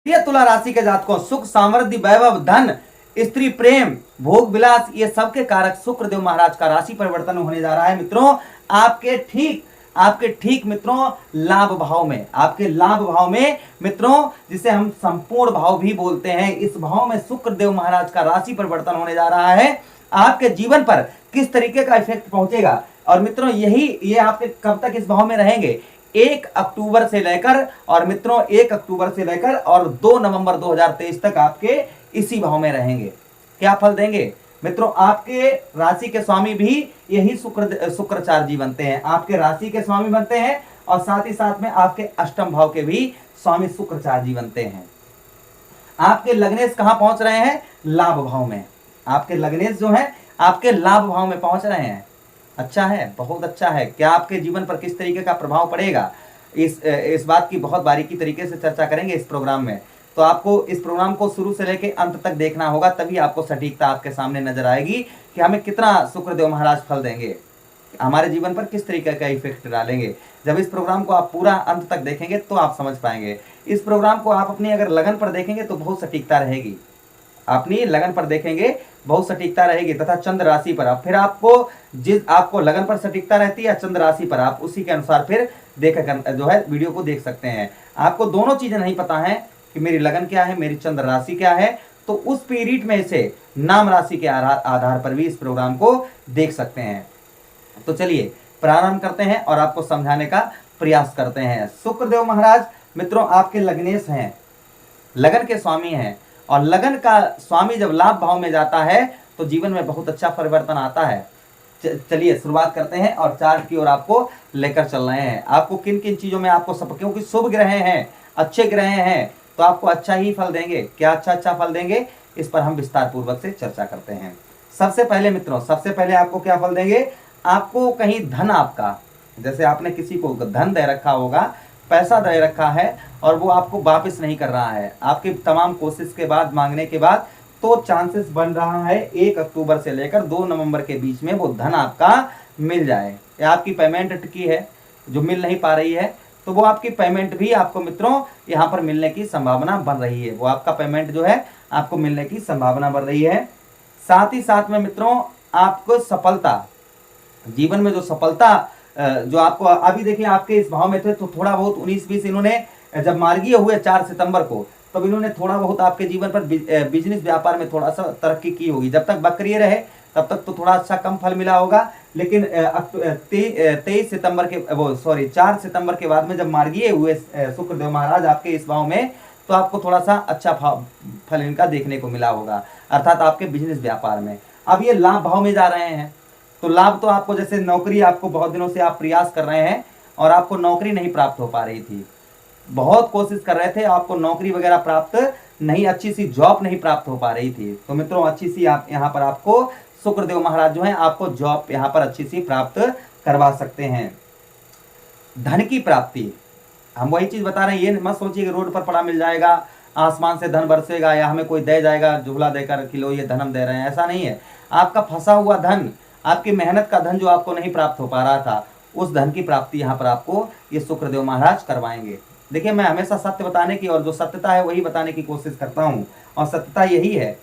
ये तुला राशि के जातकों सुख समृद्धि वैभव धन स्त्री प्रेम भोग विलास ये सबके कारक शुक्रदेव महाराज का राशि परिवर्तन होने जा रहा है मित्रों। आपके ठीक मित्रों लाभ भाव में, आपके लाभ भाव में मित्रों, जिसे हम संपूर्ण भाव भी बोलते हैं, इस भाव में शुक्रदेव महाराज का राशि परिवर्तन होने जा रहा है। आपके जीवन पर किस तरीके का इफेक्ट पहुंचेगा और मित्रों ये आपके कब तक इस भाव में रहेंगे, 1 अक्टूबर से लेकर और मित्रों 1 अक्टूबर से लेकर और 2 नवंबर 2023 तक आपके इसी भाव में रहेंगे। क्या फल देंगे मित्रों, आपके राशि के स्वामी भी यही शुक्राचार्य जी बनते हैं, आपके राशि के स्वामी बनते हैं और साथ ही साथ में आपके अष्टम भाव के भी स्वामी शुक्राचार्य जी बनते हैं। आपके लग्नेश कहां पहुंच रहे हैं, लाभ भाव में। आपके लग्नेश जो है आपके लाभ भाव में पहुंच रहे हैं। अच्छा है, बहुत अच्छा है। क्या आपके जीवन पर किस तरीके का प्रभाव पड़ेगा, इस बात की बहुत बारीकी तरीके से चर्चा करेंगे इस प्रोग्राम में। तो आपको इस प्रोग्राम को शुरू से लेकर अंत तक देखना होगा, तभी आपको सटीकता आपके सामने नजर आएगी कि हमें कितना शुक्रदेव महाराज फल देंगे, हमारे जीवन पर किस तरीके का इफेक्ट डालेंगे। जब इस प्रोग्राम को आप पूरा अंत तक देखेंगे तो आप समझ पाएंगे। इस प्रोग्राम को आप अपनी अगर लगन पर देखेंगे तो बहुत सटीकता रहेगी, अपनी लगन पर देखेंगे बहुत सटीकता रहेगी तथा चंद्र राशि पर। अब फिर आपको लगन पर सटीकता रहती है या चंद्र राशि पर, आप उसी के अनुसार फिर देखकर जो है वीडियो को देख सकते हैं। आपको दोनों चीजें नहीं पता है कि मेरी लगन क्या है, मेरी चंद्र राशि क्या है, तो उस पीरियड में से नाम राशि के आधार पर भी इस प्रोग्राम को देख सकते हैं। तो चलिए प्रारंभ करते हैं और आपको समझाने का प्रयास करते हैं। शुक्रदेव महाराज मित्रों आपके लग्नेश हैं, लगन के स्वामी हैं, और लगन का स्वामी जब लाभ भाव में जाता है तो जीवन में बहुत अच्छा परिवर्तन आता है। चलिए शुरुआत करते हैं और चार्ट की ओर आपको लेकर चल रहे हैं। आपको किन किन चीजों में आपको सब, क्योंकि शुभ ग्रह हैं, अच्छे ग्रह हैं, तो आपको अच्छा ही फल देंगे। क्या अच्छा फल देंगे, इस पर हम विस्तार पूर्वक से चर्चा करते हैं। सबसे पहले मित्रों, सबसे पहले आपको क्या फल देंगे, आपको कहीं धन, आपका जैसे आपने किसी को धन दे रखा होगा, पैसा दे रखा है और वो आपको वापस नहीं कर रहा है, आपकी तमाम कोशिश के बाद, मांगने के बाद, तो चांसेस बन रहा है 1 अक्टूबर से लेकर 2 नवंबर के बीच में वो धन आपका मिल जाए। या आपकी पेमेंट अटकी है जो मिल नहीं पा रही है, तो वो आपकी पेमेंट भी आपको मित्रों यहाँ पर मिलने की संभावना बन रही है। वो आपका पेमेंट जो है आपको मिलने की संभावना बन रही है। साथ ही साथ में मित्रों आपको सफलता, जीवन में जो सफलता जो आपको अभी देखिए आपके इस भाव में थे तो थोड़ा बहुत 19-20 इन्होंने जब मार्गीय हुए 4 सितंबर को, तब इन्होंने थोड़ा बहुत आपके जीवन पर बिजनेस व्यापार में थोड़ा सा तरक्की की होगी। जब तक बकरिए रहे तब तक तो थोड़ा अच्छा कम फल मिला होगा, लेकिन 23 सितंबर के 4 सितंबर के बाद में जब मार्गीय हुए शुक्रदेव महाराज आपके इस भाव में, तो आपको थोड़ा सा अच्छा फल इनका देखने को मिला होगा, अर्थात आपके बिजनेस व्यापार में। अब ये लाभ भाव में जा रहे हैं, तो लाभ तो आपको, जैसे नौकरी आपको बहुत दिनों से आप प्रयास कर रहे हैं और आपको नौकरी नहीं प्राप्त हो पा रही थी, बहुत कोशिश कर रहे थे, आपको नौकरी वगैरह प्राप्त नहीं, अच्छी सी जॉब नहीं प्राप्त हो पा रही थी, तो मित्रों अच्छी सी आप यहाँ पर आपको शुक्रदेव महाराज जो है आपको जॉब यहाँ पर अच्छी सी प्राप्त करवा सकते हैं। धन की प्राप्ति, हम वही चीज बता रहे हैं, ये मत सोचिए कि रोड पर पड़ा मिल जाएगा, आसमान से धन बरसेगा या हमें कोई दे जाएगा झूला देकर कि लो ये धन हम दे रहे हैं, ऐसा नहीं है। आपका फंसा हुआ धन, आपकी मेहनत का धन जो आपको नहीं प्राप्त हो पा रहा था, उस धन की प्राप्ति यहाँ पर आपको ये शुक्रदेव महाराज करवाएंगे। देखिए मैं हमेशा सत्य बताने की और जो सत्यता है वही बताने की कोशिश करता हूँ, और सत्यता यही है।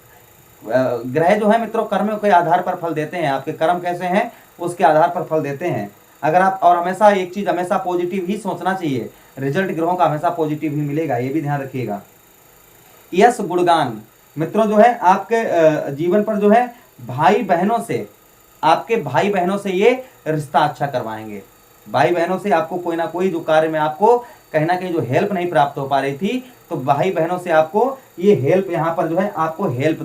ग्रह जो है मित्रों कर्म के आधार पर फल देते हैं, आपके कर्म कैसे हैं उसके आधार पर फल देते हैं। अगर आप, और हमेशा एक चीज हमेशा पॉजिटिव ही सोचना चाहिए, रिजल्ट ग्रहों का हमेशा पॉजिटिव ही मिलेगा, ये भी ध्यान रखिएगा। यश गुणगान मित्रों जो है आपके जीवन पर जो है भाई बहनों से, आपके भाई बहनों से ये रिश्ता अच्छा करवाएंगे। भाई बहनों से आपको कोई ना कोई जो कार्य में आपको कहीं ना कहीं जो हेल्प नहीं प्राप्त हो पा रही थी, तो भाई बहनों से आपको ये हेल्प यहाँ पर जो है आपको हेल्प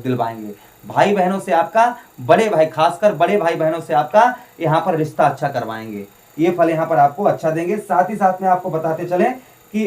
दिलवाएंगे। भाई बहनों से आपका, बड़े भाई, खासकर बड़े भाई बहनों से आपका यहाँ पर रिश्ता अच्छा करवाएंगे, ये फल यहाँ पर आपको अच्छा देंगे। साथ ही साथ में आपको बताते चले कि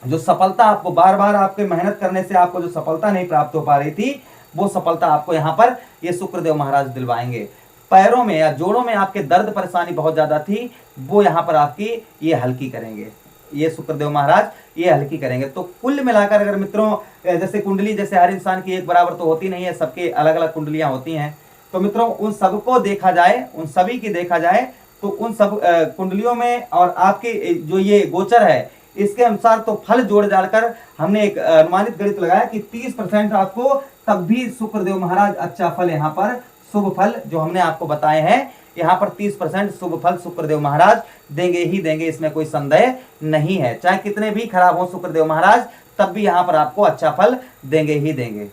जो सफलता आपको बार बार आपके मेहनत करने से आपको जो सफलता नहीं प्राप्त हो पा रही थी, वो सफलता आपको यहाँ पर ये शुक्रदेव महाराज दिलवाएंगे। पैरों में या जोड़ों में आपके दर्द परेशानी बहुत ज्यादा थी, वो यहाँ पर आपकी ये हल्की करेंगे, ये शुक्रदेव महाराज ये हल्की करेंगे। तो कुल मिलाकर अगर मित्रों, जैसे कुंडली जैसे हर इंसान की एक बराबर तो होती नहीं है, सबके अलग अलग कुंडलियां होती हैं, तो मित्रों उन सबको देखा जाए, उन सभी की देखा जाए, तो उन सब कुंडलियों में और आपके जो ये गोचर है, इसके अनुसार तो फल जोड़ जाकर हमने एक अनुमानित गणित लगाया कि 30% आपको तब भी शुक्रदेव महाराज अच्छा फल यहाँ पर शुभ फल जो हमने आपको बताए हैं, यहाँ पर 30% शुभ फल शुक्रदेव महाराज देंगे ही देंगे, इसमें कोई संदेह नहीं है। चाहे कितने भी खराब हो शुक्रदेव महाराज, तब भी यहाँ पर आपको अच्छा फल देंगे ही देंगे।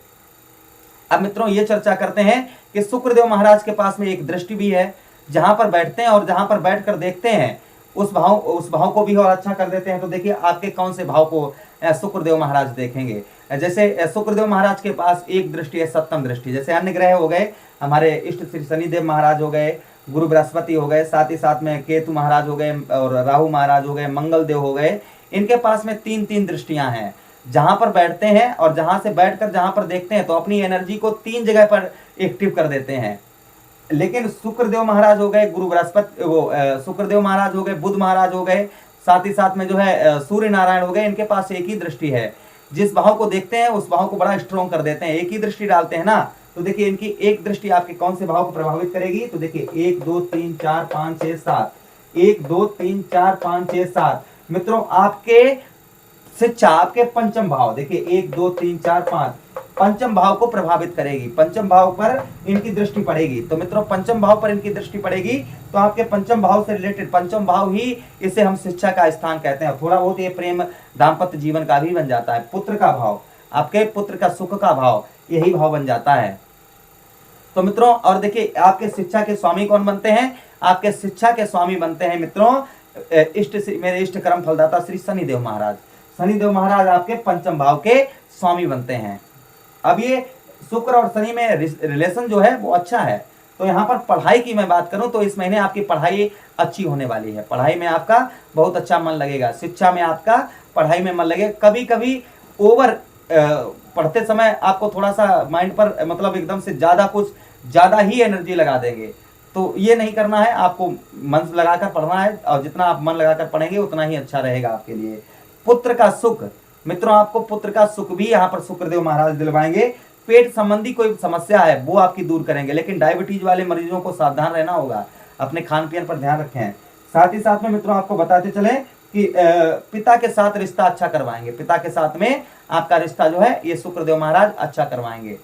अब मित्रों ये चर्चा करते हैं कि शुक्रदेव महाराज के पास में एक दृष्टि भी है, जहां पर बैठते हैं और जहां पर बैठकर देखते हैं उस भाव को भी और अच्छा कर देते हैं। तो देखिए आपके कौन से भाव को शुक्रदेव महाराज देखेंगे। जैसे शुक्रदेव महाराज के पास एक दृष्टि है सप्तम दृष्टि, जैसे अन्य ग्रह हो गए हमारे इष्ट श्री शनिदेव महाराज हो गए, गुरु बृहस्पति हो गए, साथ ही साथ में केतु महाराज हो गए और राहु महाराज हो गए, मंगल देव हो गए। इनके पास में 3-3 दृष्टियां हैं। जहां पर बैठते हैं और जहां से बैठकर जहां पर देखते हैं तो अपनी एनर्जी को 3 जगह पर एक्टिव कर देते हैं। लेकिन शुक्रदेव महाराज हो गए, गुरु बृहस्पति शुक्रदेव महाराज हो गए, बुध महाराज हो गए, साथ ही साथ में जो है सूर्य नारायण हो गए, इनके पास एक ही दृष्टि है। जिस भाव को देखते हैं उस भाव को बड़ा स्ट्रॉन्ग कर देते हैं, एक ही दृष्टि डालते हैं ना। तो देखिए इनकी एक दृष्टि आपके कौन से भाव को प्रभावित करेगी, तो देखिए 1 2 3 4 5 6 7, 1 2 3 4 5 6 7। मित्रों आपके शिक्षा आपके पंचम भाव, देखिए 1 2 3 4 5 पंचम भाव को प्रभावित करेगी, पंचम भाव पर इनकी दृष्टि पड़ेगी। तो मित्रों पंचम भाव पर इनकी दृष्टि पड़ेगी तो आपके पंचम भाव से रिलेटेड, पंचम भाव ही इसे हम शिक्षा का स्थान कहते हैं। थोड़ा बहुत ये प्रेम दाम्पत्य जीवन का भी बन जाता है। पुत्र का भाव, आपके पुत्र का सुख का भाव, यही भाव बन जाता है। तो मित्रों और देखिए आपके शिक्षा के स्वामी कौन बनते हैं, आपके शिक्षा के स्वामी बनते हैं मित्रों मेरे इष्ट कर्म फलदाता श्री शनिदेव महाराज। शनिदेव महाराज आपके पंचम भाव के स्वामी बनते हैं। अब ये शुक्र और शनि में रिलेशन जो है वो अच्छा है। तो यहाँ पर पढ़ाई की मैं बात करूं तो इस महीने आपकी पढ़ाई अच्छी होने वाली है, पढ़ाई में आपका बहुत अच्छा मन लगेगा, शिक्षा में आपका पढ़ाई में मन लगेगा। कभी कभी ओवर पढ़ते समय आपको थोड़ा सा माइंड पर मतलब एकदम से ज़्यादा ही एनर्जी लगा देंगे, तो ये नहीं करना है। आपको मन लगाकर पढ़ना है और जितना आप मन लगाकर पढ़ेंगे उतना ही अच्छा रहेगा आपके लिए। पुत्र का सुख, मित्रों आपको पुत्र का सुख भी यहाँ पर शुक्रदेव महाराज दिलवाएंगे। पेट संबंधी कोई समस्या है वो आपकी दूर करेंगे, लेकिन डायबिटीज वाले मरीजों को सावधान रहना होगा, अपने खान पीन पर ध्यान रखें। साथ ही साथ में मित्रों आपको बताते चले कि पिता के साथ रिश्ता अच्छा करवाएंगे, पिता के साथ में आपका रिश्ता जो है ये शुक्रदेव महाराज अच्छा करवाएंगे।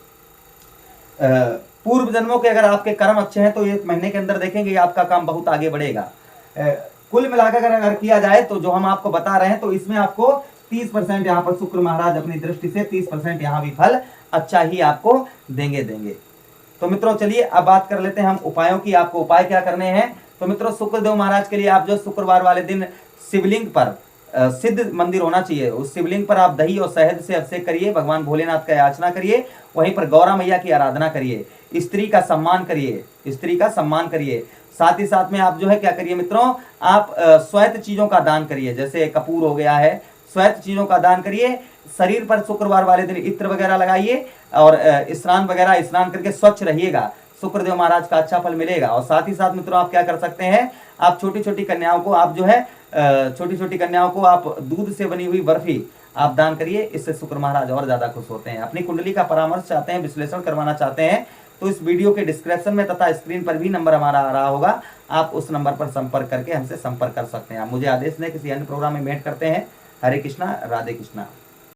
पूर्व जन्मों के अगर आपके कर्म अच्छे हैं तो एक महीने के अंदर देखेंगे आपका काम बहुत आगे बढ़ेगा। कुल मिलाकर अगर किया जाए तो जो हम आपको बता रहे हैं तो इसमें आपको 30% यहाँ पर शुक्र महाराज अपनी दृष्टि से 30% यहाँ भी फल अच्छा ही आपको देंगे। तो मित्रों चलिए अब बात कर लेते हैं हम उपायों की। आपको उपाय क्या करने हैं, तो मित्रों शुक्रदेव महाराज के लिए आप जो शुक्रवार वाले दिन शिवलिंग पर सिद्ध मंदिर होना चाहिए, उस शिवलिंग पर आप दही और शहद से अभिषेक करिए, भगवान भोलेनाथ का याचना करिए, वहीं पर गौरा मैया की आराधना करिए, स्त्री का सम्मान करिए, स्त्री का सम्मान करिए। साथ ही साथ में आप जो है क्या करिए मित्रों, आप श्वेत चीजों का दान करिए, जैसे कपूर हो गया है, श्वेत चीजों का दान करिए। शरीर पर शुक्रवार वाले दिन इत्र वगैरह लगाइए और स्नान करके स्वच्छ रहिएगा, शुक्रदेव महाराज का अच्छा फल मिलेगा। और साथ ही साथ मित्रों आप क्या कर सकते हैं, आप छोटी छोटी कन्याओं को आप जो है आप दूध से बनी हुई बर्फी आप दान करिए, इससे शुक्र महाराज और ज्यादा खुश होते हैं। अपनी कुंडली का परामर्श चाहते हैं, विश्लेषण करवाना चाहते हैं तो इस वीडियो के डिस्क्रिप्शन में तथा स्क्रीन पर भी नंबर हमारा आ रहा होगा, आप उस नंबर पर संपर्क करके हमसे संपर्क कर सकते हैं। आप मुझे आदेश दें, किसी अन्य प्रोग्राम में भेंट करते हैं। हरे कृष्णा, राधे कृष्णा।